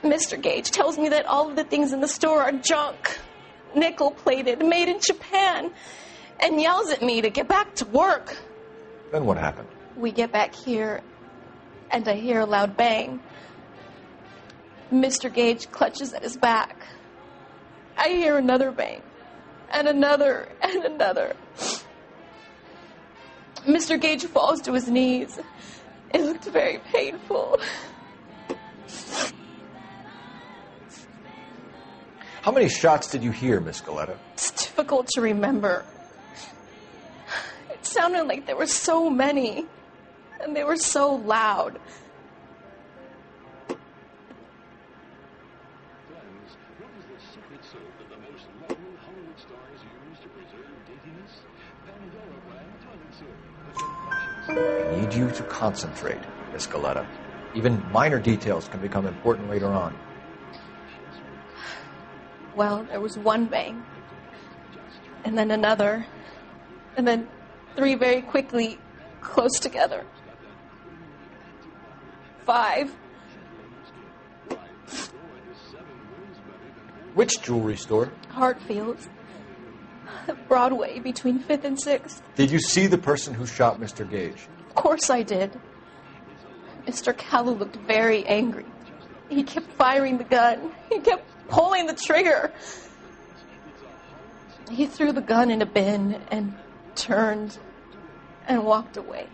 Mr. Gage tells me that all of the things in the store are junk, nickel-plated, made in Japan, and yells at me to get back to work. Then what happened? We get back here, and I hear a loud bang. Mr. Gage clutches at his back. I hear another bang, and another, and another. Mr. Gage falls to his knees. It looked very painful. How many shots did you hear, Miss Galetta? It's difficult to remember. It sounded like there were so many, and they were so loud. I need you to concentrate, Miss Galetta. Even minor details can become important later on. Well, there was one bang, and then another, and then three very quickly, close together. 5. Which jewelry store? Hartfield's. Broadway, between 5th and 6th. Did you see the person who shot Mr. Gage? Of course I did. Mr. Callu looked very angry. He kept firing the gun. He kept pulling the trigger. He threw the gun in a bin and turned and walked away.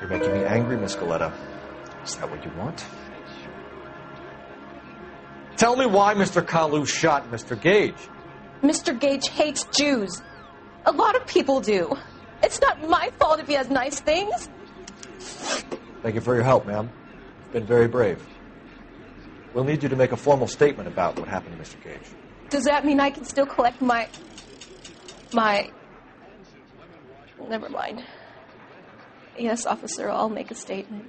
You're making me angry, Miss Galetta. Is that what you want? Tell me why Mr. Callu shot Mr. Gage. Mr. Gage hates Jews. A lot of people do. It's not my fault if he has nice things. Thank you for your help, ma'am. You've been very brave. We'll need you to make a formal statement about what happened to Mr. Gage. Does that mean I can still collect my... Never mind. Yes, officer, I'll make a statement.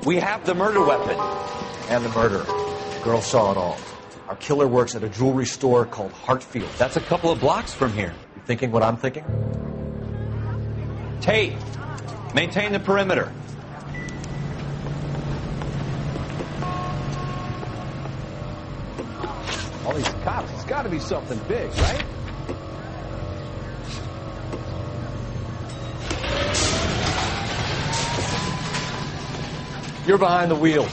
We have the murder weapon. And the murderer. The girl saw it all. Our killer works at a jewelry store called Hartfield. That's a couple of blocks from here. You thinking what I'm thinking? Tate, maintain the perimeter. All these cops, it's got to be something big, right? You're behind the wheel.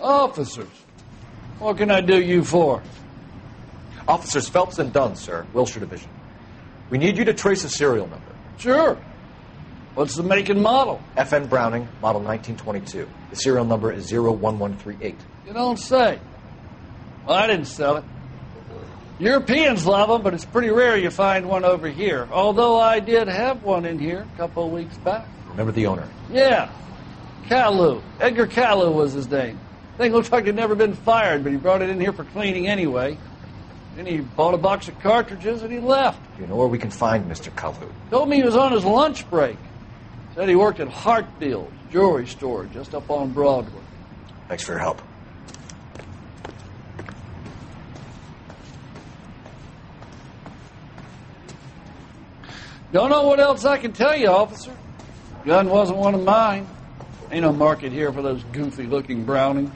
Officers, what can I do you for? Officers Phelps and Dunn, sir, Wilshire Division. We need you to trace a serial number. Sure. What's the make and model? FN Browning, model 1922. The serial number is 01138. You don't say. Well, I didn't sell it. Europeans love them, but it's pretty rare you find one over here. Although I did have one in here a couple of weeks back. Remember the owner? Yeah. Callu. Edgar Callu was his name. Thing looked like he'd never been fired, but he brought it in here for cleaning anyway. Then he bought a box of cartridges and he left. Do you know where we can find Mr. Calhoun? Told me he was on his lunch break. Said he worked at Hartfield's jewelry store just up on Broadway. Thanks for your help. Don't know what else I can tell you, officer. Gun wasn't one of mine. Ain't no market here for those goofy-looking Brownings.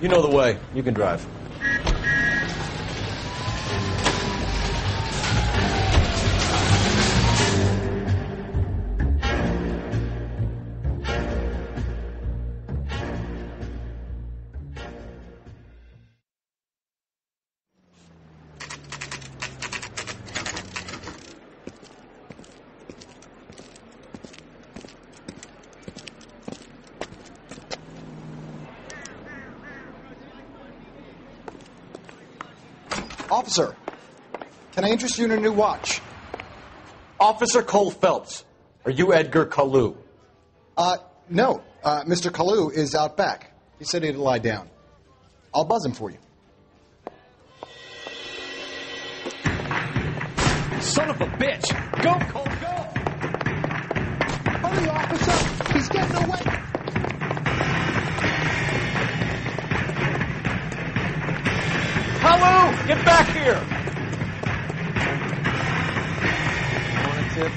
You know the way. You can drive. Officer, can I interest you in a new watch? Officer Cole Phelps, are you Edgar Kalu? No. Mr. Kalu is out back. He said he'd lie down. I'll buzz him for you. Son of a bitch! Go, Cole, go! Hurry, officer! He's getting away! Kalu, get back here! Want a tip?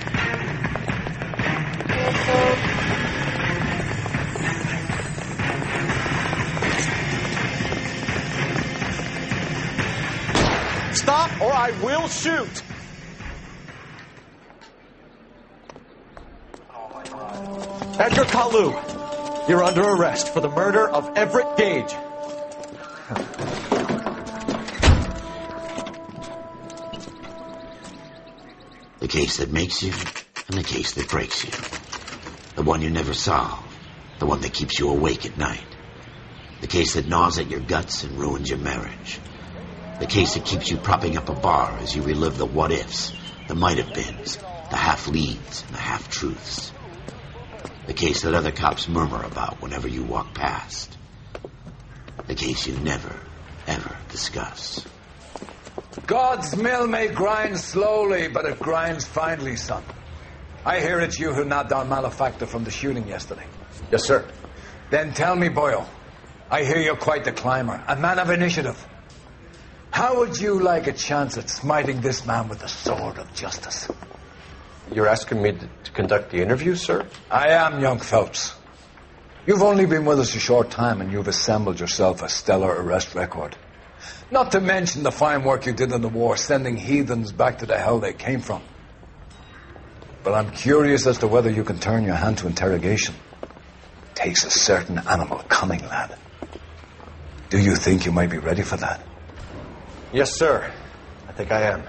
Stop or I will shoot! Edgar Kalu, you're under arrest for the murder of Everett Gage. The case that makes you and the case that breaks you. The one you never solve. The one that keeps you awake at night. The case that gnaws at your guts and ruins your marriage. The case that keeps you propping up a bar as you relive the what-ifs, the might-have-beens, the half-leads, and the half-truths. The case that other cops murmur about whenever you walk past. The case you never, ever discuss. God's mill may grind slowly, but it grinds finely, son. I hear it's you who knocked down Malefactor from the shooting yesterday. Yes, sir. Then tell me, Boyle, I hear you're quite the climber, a man of initiative. How would you like a chance at smiting this man with the sword of justice? You're asking me to conduct the interview, sir? I am, young Phelps. You've only been with us a short time, and you've assembled yourself a stellar arrest record. Not to mention the fine work you did in the war, sending heathens back to the hell they came from. But I'm curious as to whether you can turn your hand to interrogation. Takes a certain animal cunning, lad. Do you think you might be ready for that? Yes, sir. I think I am.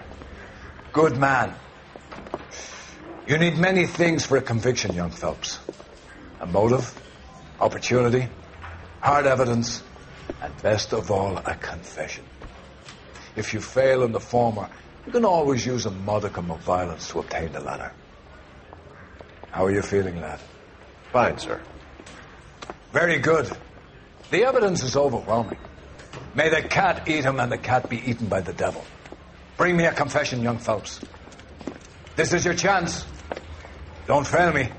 Good man. You need many things for a conviction, young Phelps. A motive, opportunity, hard evidence, and best of all, a confession. If you fail in the former, you can always use a modicum of violence to obtain the latter. How are you feeling, lad? Fine, sir. Very good. The evidence is overwhelming. May the cat eat him and the cat be eaten by the devil. Bring me a confession, young Phelps. This is your chance. Don't fail me.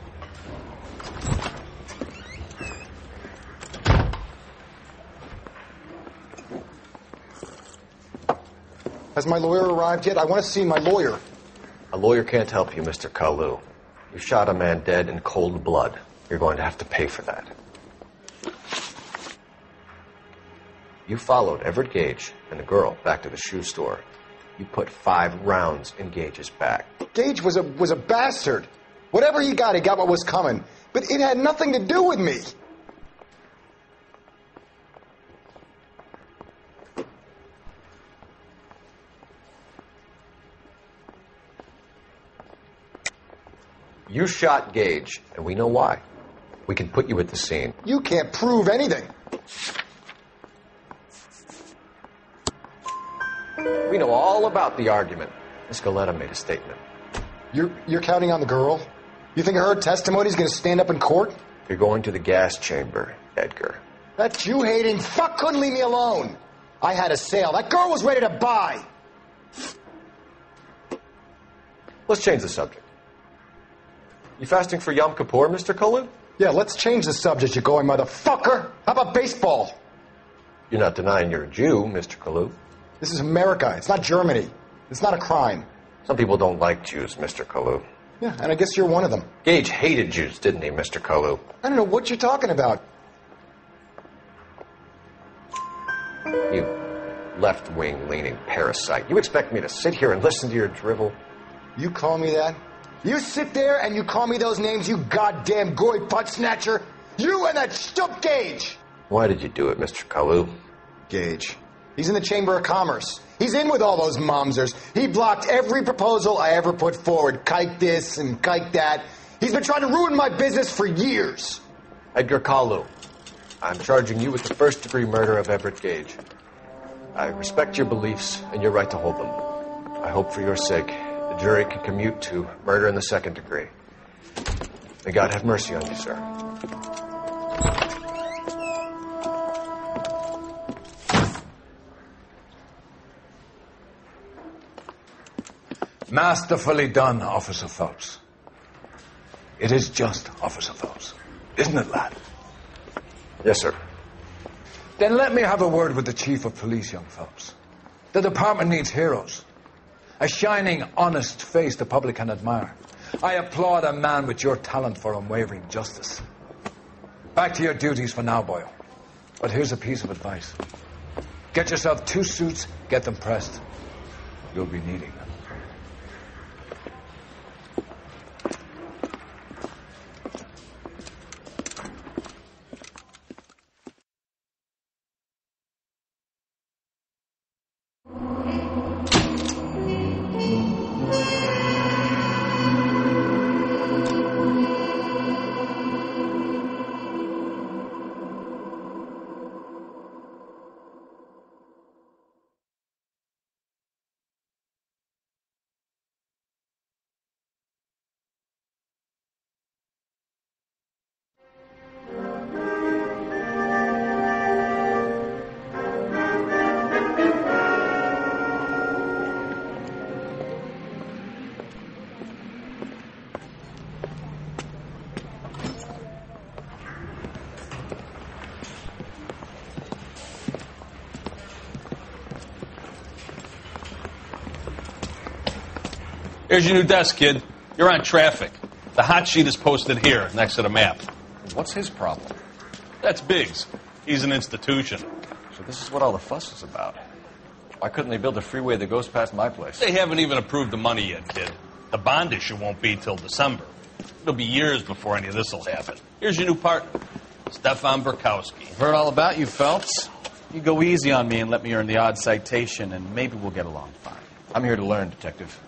Has my lawyer arrived yet? I want to see my lawyer. A lawyer can't help you, Mr. Kalu. You shot a man dead in cold blood. You're going to have to pay for that. You followed Everett Gage and the girl back to the shoe store. You put 5 rounds in Gage's back. Gage was a bastard. Whatever he got what was coming. But it had nothing to do with me. You shot Gage, and we know why. We can put you at the scene. You can't prove anything. We know all about the argument. Miss Galetta made a statement. You're counting on the girl? You think her testimony is going to stand up in court? You're going to the gas chamber, Edgar. That Jew-hating fuck couldn't leave me alone. I had a sale. That girl was ready to buy. Let's change the subject. You fasting for Yom Kippur, Mr. Kalu? Yeah, let's change the subject, you going motherfucker. How about baseball? You're not denying you're a Jew, Mr. Kalu. This is America. It's not Germany. It's not a crime. Some people don't like Jews, Mr. Kalu. Yeah, and I guess you're one of them. Gage hated Jews, didn't he, Mr. Kalu? I don't know what you're talking about. You left-wing leaning parasite. You expect me to sit here and listen to your drivel? You call me that? You sit there and you call me those names, you goddamn goy butt snatcher? You and that stup Gage! Why did you do it, Mr. Kalu? Gage. He's in the Chamber of Commerce. He's in with all those momsers. He blocked every proposal I ever put forward. Kike this and kike that. He's been trying to ruin my business for years. Edgar Kalu, I'm charging you with the first-degree murder of Everett Gage. I respect your beliefs and your right to hold them. I hope for your sake the jury can commute to murder in the second degree. May God have mercy on you, sir. Masterfully done, Officer Phelps. It is just, Officer Phelps. Isn't it, lad? Yes, sir. Then let me have a word with the Chief of Police, young Phelps. The department needs heroes. A shining, honest face the public can admire. I applaud a man with your talent for unwavering justice. Back to your duties for now, Boyle. But here's a piece of advice. Get yourself 2 suits, get them pressed. You'll be needing them. Here's your new desk, kid. You're on traffic. The hot sheet is posted here, next to the map. What's his problem? That's Biggs. He's an institution. So this is what all the fuss is about. Why couldn't they build a freeway that goes past my place? They haven't even approved the money yet, kid. The bond issue won't be till December. It'll be years before any of this will happen. Here's your new partner, Stefan Burkowski. Heard all about you, Phelps. You go easy on me and let me earn the odd citation, and maybe we'll get along fine. I'm here to learn, Detective.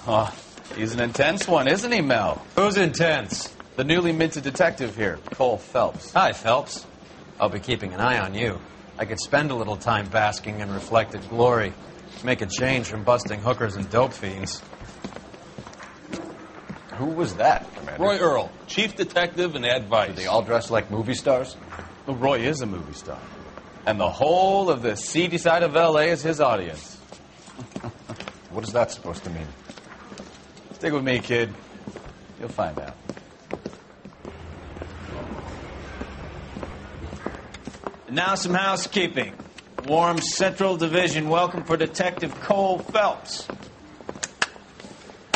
Oh, he's an intense one, isn't he, Mel? Who's intense? The newly minted detective here, Cole Phelps. Hi, Phelps. I'll be keeping an eye on you. I could spend a little time basking in reflected glory. Make a change from busting hookers and dope fiends. Who was that, Commander? Roy Earl, chief detective and advice. Do they all dress like movie stars? Well, Roy is a movie star. And the whole of the seedy side of L.A. is his audience. What is that supposed to mean? Stick with me, kid. You'll find out. And now some housekeeping. Warm Central Division welcome for Detective Cole Phelps.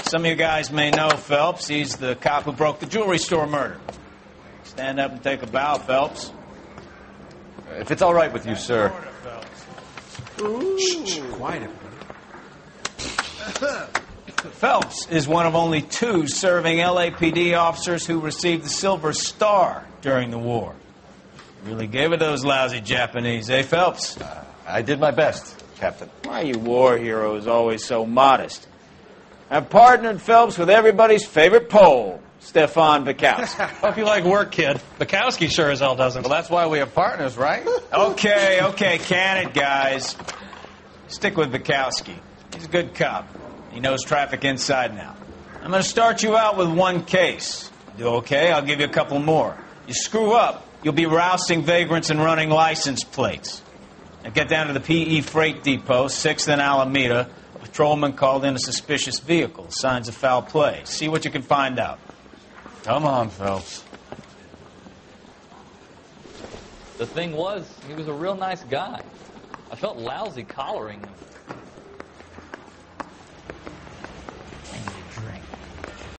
Some of you guys may know Phelps. He's the cop who broke the jewelry store murder. Stand up and take a bow, Phelps. If it's all right with you, sir. Shh, quiet, everybody. Phelps is one of only 2 serving LAPD officers who received the Silver Star during the war. Really gave it those lousy Japanese, eh, Phelps? I did my best, Captain. Why are you war heroes always so modest? I've partnered Phelps with everybody's favorite Pole, Stefan Burkowski. Hope you like work, kid. Bukowski sure as hell doesn't. Well, that's why we have partners, right? Okay, can it, guys? Stick with Bukowski. He's a good cop. He knows traffic inside and out. I'm going to start you out with 1 case. Do okay? I'll give you a couple more. You screw up, you'll be rousting vagrants and running license plates. Now get down to the PE Freight Depot, 6th and Alameda. A patrolman called in a suspicious vehicle. Signs of foul play. See what you can find out. Come on, Phelps. The thing was, he was a real nice guy. I felt lousy collaring him.